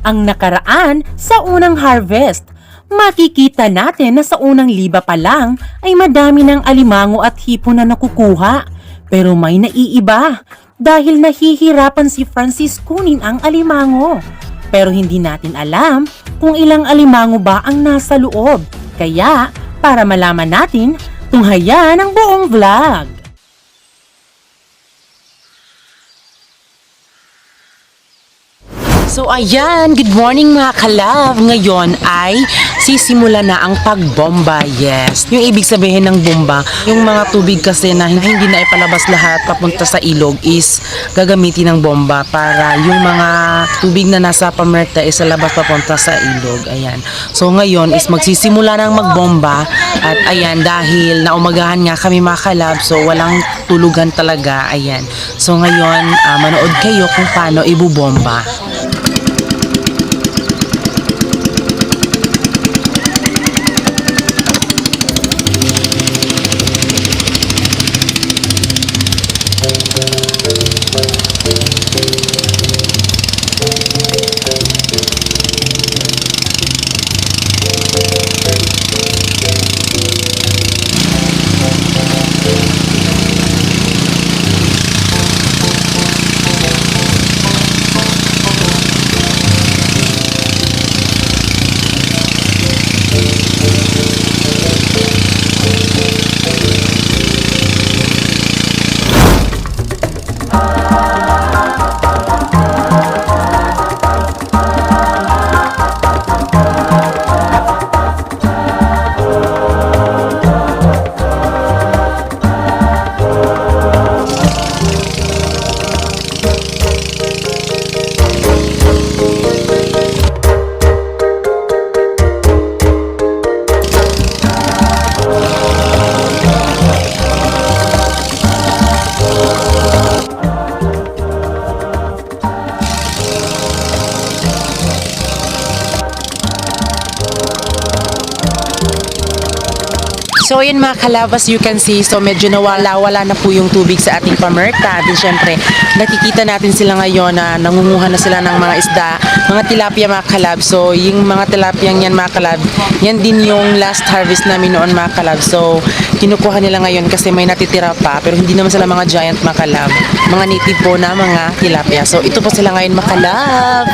ang nakaraan sa unang harvest. Makikita natin na sa unang liba pa lang ay madami ng alimango at hipon na nakukuha. Pero may naiiba dahil nahihirapan si Francis kunin ang alimango. Pero hindi natin alam kung ilang alimango ba ang nasa loob. Kaya para malaman natin, tunghayan ang buong vlog. So ayan, good morning mga kalab. Ngayon ay sisimula na ang pagbomba. Yes, yung ibig sabihin ng bomba, yung mga tubig kasi na hindi na ipalabas lahat papunta sa ilog is gagamitin ng bomba para yung mga tubig na nasa pamerta is sa labas papunta sa ilog. Ayan. So ngayon is magsisimula ng magbomba at ayan dahil naumagahan nga kami mga kalab so walang tulugan talaga. Ayan. So ngayon manood kayo kung paano ibubomba. So ayan mga kalabas, you can see, so medyo nawala-wala na po yung tubig sa ating pamerta. Then syempre, nakikita natin sila ngayon na nangunguha na sila ng mga isda, mga tilapia mga kalab. So yung mga tilapia yan mga kalab, yan din yung last harvest namin noon mga kalab. So kinukuha nila ngayon kasi may natitira pa, pero hindi naman sila mga giant mga kalab. Mga native po na mga tilapia. So ito po sila ngayon mga kalab.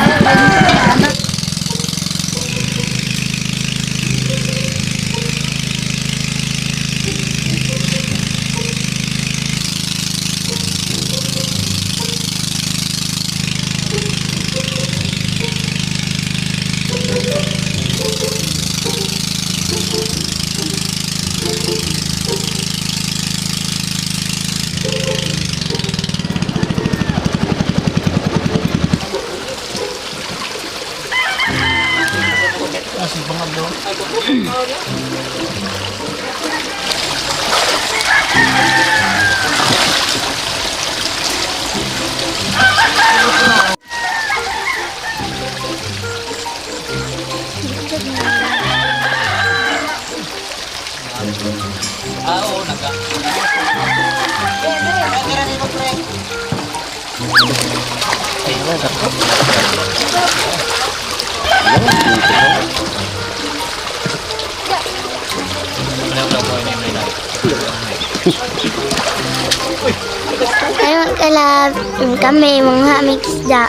Ayun, kalab, kami mga may isda.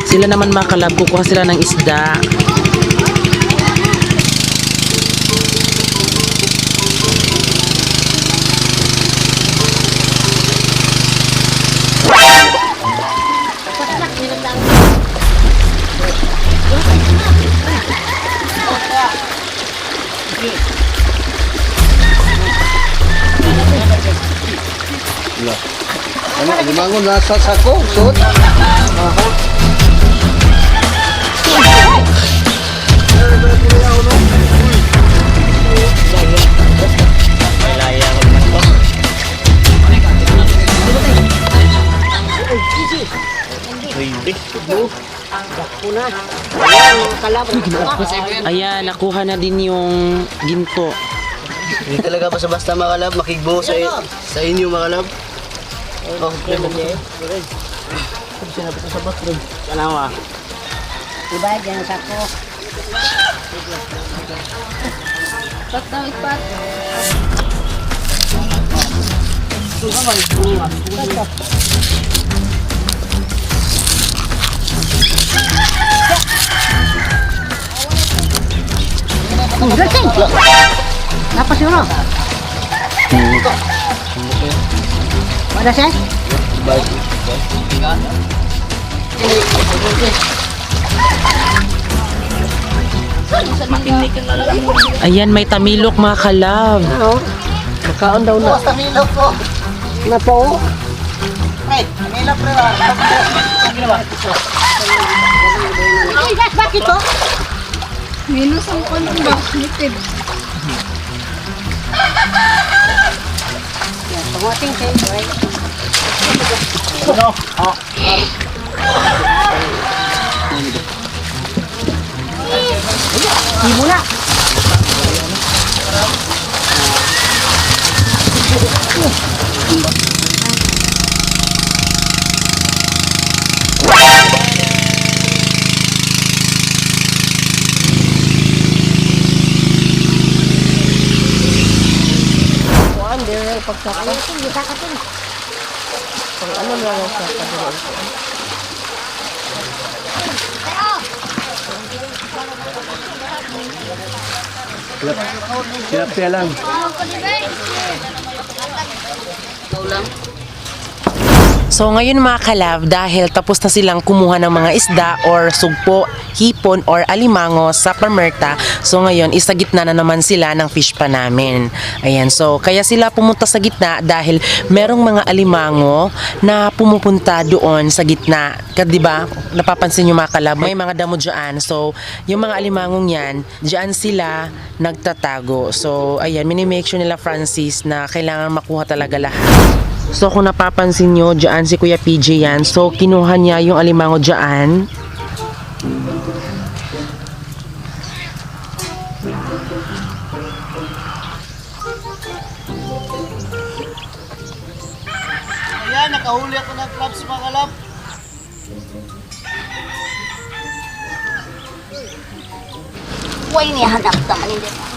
Sila naman mga kalab, kukuha sila ng isda. Ano, alimango nasa sako, suot. Ayan, nakuha na din yung ginto. Hindi talaga basta-basta mga kalab, makigbo sa inyo mga kalab. Oh, salamat. Diba, dyan sa ko. Apa sih lo? Ada sih? Ayan, may tamilok mga kalab. Kaon daw na. Tamilok po. Na po. Ay, tamilok pre. Ay, bakit to? Minus ang konti ba? Lipid. Penguating kayo, right? Di muna. Kuan dire pagsaka. Hindi kakatin. Pag ano na lang sa kadiro. Tilapia lang. So ngayon mga kalab, dahil tapos na silang kumuha ng mga isda or sugpo, hipon or alimango sa pamerta, so ngayon isa gitna na naman sila ng fish pa namin. Ayan, so kaya sila pumunta sa gitna dahil merong mga alimango na pumupunta doon sa gitna. Di ba? Napapansin nyo mga kalab, may mga damo dyan. So yung mga alimangong yan, dyan sila nagtatago. So ayan, minimake sure nila Francis na kailangan makuha talaga lahat. So kung napapansin nyo, dyan si Kuya PJ yan. So kinuha niya yung alimango dyan. Ayan, nakahuli ako ng crabs mga kalab. Uy, may hanap naman hindi.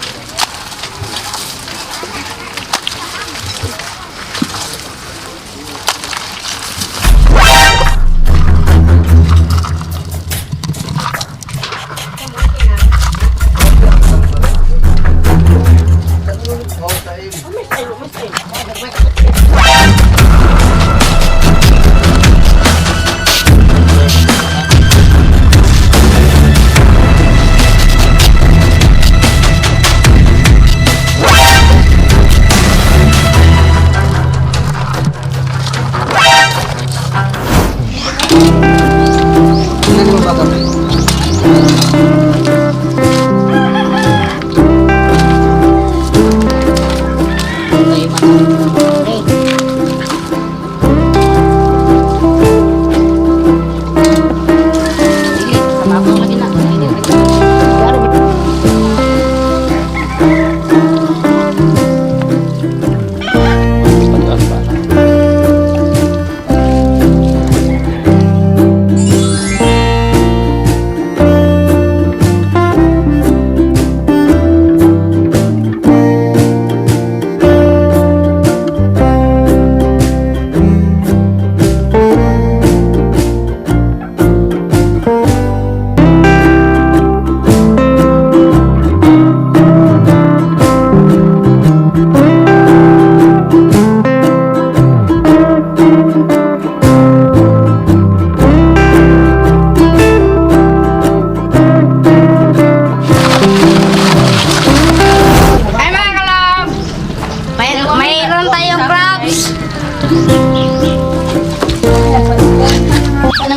Mayroon tayong crabs.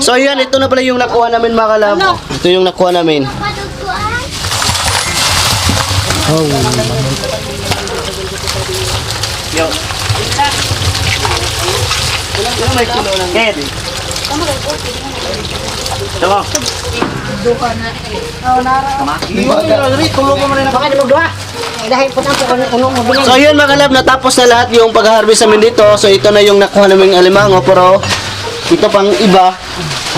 So ayan, ito na pala yung nakuha namin mga kalab. Ito yung nakuha namin. Yo. May kilo ng head. Tama. So yun mga kalab, natapos na lahat yung pag-harvest namin dito. So ito na yung nakuha namin alimango, pero ito pang iba.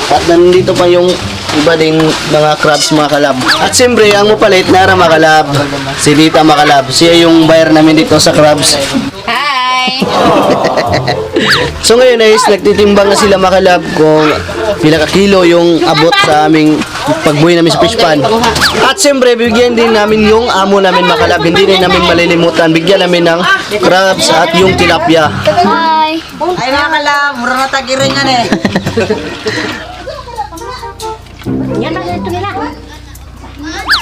At nandito pa yung iba ding mga crabs mga kalab. At siyempre, ang mapalit na mga kalab, si Rita mga kalab. Siya yung buyer namin dito sa crabs. Hi! So ngayon guys, nagtitimbang na sila mga kalab kung pila ka kilo yung abot sa aming pagbuhay namin sa fish pan. At siyempre, bigyan din namin yung amo namin mga kalab. Hindi din namin malilimutan. Bigyan namin ng crabs at yung tilapia. Hi! Ay mga kalab, mura na tagiringan eh.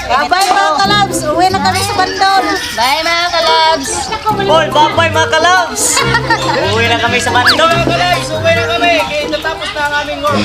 Bye mga kalabs, uwi na kami sa bandol. Bye mga kalabs! Paul, bye mga kalabs! Uwi na kami sa bandol. Mga kalabs, uwi na kami. Kaya natapos na ang aming work.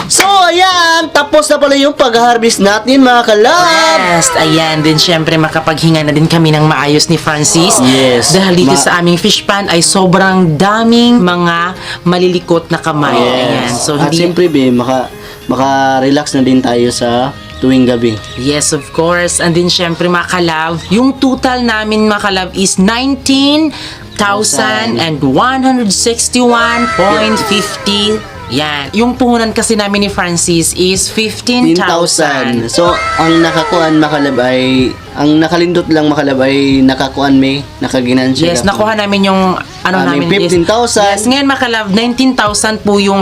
So ayan, tapos na pala yung pag-harvest natin mga kalab. Yes, ayan din syempre makapaghinga na din kami ng maayos ni Francis. Yes. Dahil dito sa aming fish pan ay sobrang daming mga malilikot na kamay. Ayan. So At hindi siyempre, be, maka-relax na din tayo sa tuwing gabi. Yes, of course. And then syempre mga kalab, yung total namin mga kalab is 19,161.50. Yan. Yung puhunan kasi namin ni Francis is 15,000. 10,000. So, ang nakakuan makalab ay, ang nakalindot lang makalab ay nakakuan may, nakaginansya. Yes, nakuha namin yung ano namin is 15,000. Yes, ngayon makalab 19,000 po yung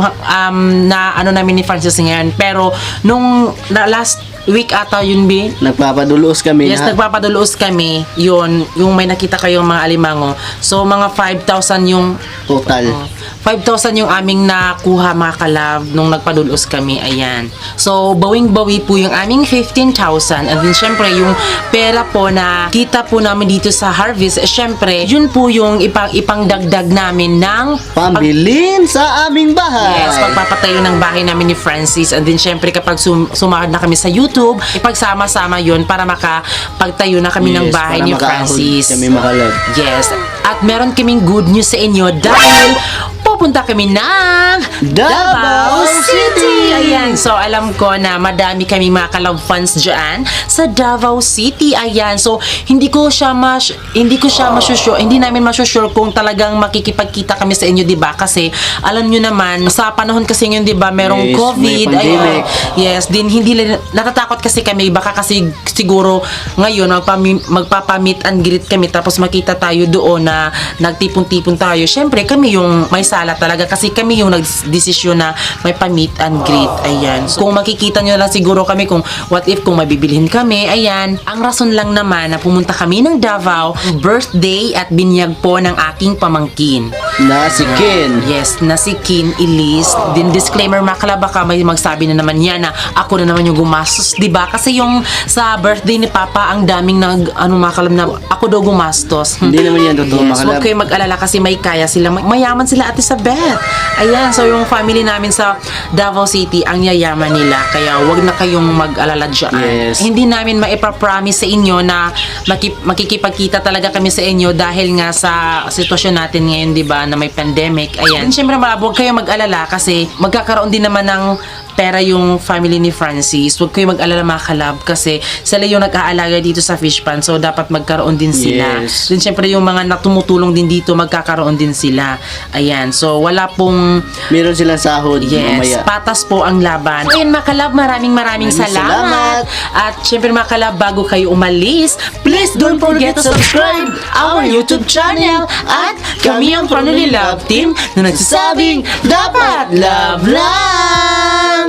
na ano namin ni Francis ngayon. Pero nung last week ata yun bi. Nagpapadulos kami Yes, na. nagpapadulos kami. Yun, yung may nakita kayong mga alimango. So mga 5,000 yung Total. 5,000 yung aming nakuha mga kalab nung nagpadulos kami. Ayan. So, bawing-bawi po yung aming 15,000. And then, syempre, yung pera po na kita po namin dito sa harvest, syempre, yun po yung ipangdagdag namin ng Pambilin sa aming bahay. Yes, pagpapatayo ng bahay namin ni Francis. And then, syempre, kapag sumahod na kami sa YouTube, ipagsama-sama yun para makapagtayo na kami ng Yes, bahay para ni makaahon Francis. kami makalab. Yes. At meron kaming good news sa inyo dahil pupunta kami ng Davao City! Ayan. So, alam ko na madami kami mga kalab fans dyan sa Davao City. Ayan. So, hindi namin masusure kung talagang makikipagkita kami sa inyo, di ba? Kasi, alam nyo naman, sa panahon kasi ngayon, di ba, merong Yes, COVID. may pandemic. Yes. Din, natatakot kasi kami. Baka kasi siguro ngayon, magpapamit and greet kami tapos makita tayo doon na nagtipon-tipon tayo. Syempre, kami yung may sala talaga kasi kami yung nagdesisyon na may pa-meet and greet. Ayan. So, kung makikita nyo lang siguro kami kung what if kung mabibilhin kami. Ayan. Ang rason lang naman na pumunta kami ng Davao, birthday at binyag po ng aking pamangkin. Na si Ken. Yes, na si Kin Elise. Din disclaimer mga kalab, baka may magsabi na naman yan na ako na naman yung gumastos, 'di ba? Kasi yung sa birthday ni Papa, ang daming mga kalab na ako daw gumastos. Hindi naman yan totoo Yes, makalab. huwag kayo mag-alala kasi may kaya sila. Mayaman sila Ate Sabeth. Ayan, so yung family namin sa Davao City, ang yayaman nila. Kaya huwag na kayong mag-alala dyan. Yes. Hindi namin maipapromise sa inyo na makikipagkita talaga kami sa inyo dahil nga sa sitwasyon natin ngayon, di ba, na may pandemic. Ayan. Siyempre, huwag kayong mag-alala kasi magkakaroon din naman ng pera yung family ni Francis. Huwag kayo mag-alala mga kalab kasi sila yung nag-aalaga dito sa fish pan. So, dapat magkaroon din sila. Yes. Then, syempre, yung mga natumutulong din dito, magkakaroon din sila. Ayan. So, wala pong Meron silang sahod yes, mamaya. patas po ang laban. So, ayun mga kalab, maraming salamat. At syempre mga kalab, bago kayo umalis, please don't forget to subscribe our YouTube channel. At kami ang Family Love Team na nagsasabing, dapat love lang!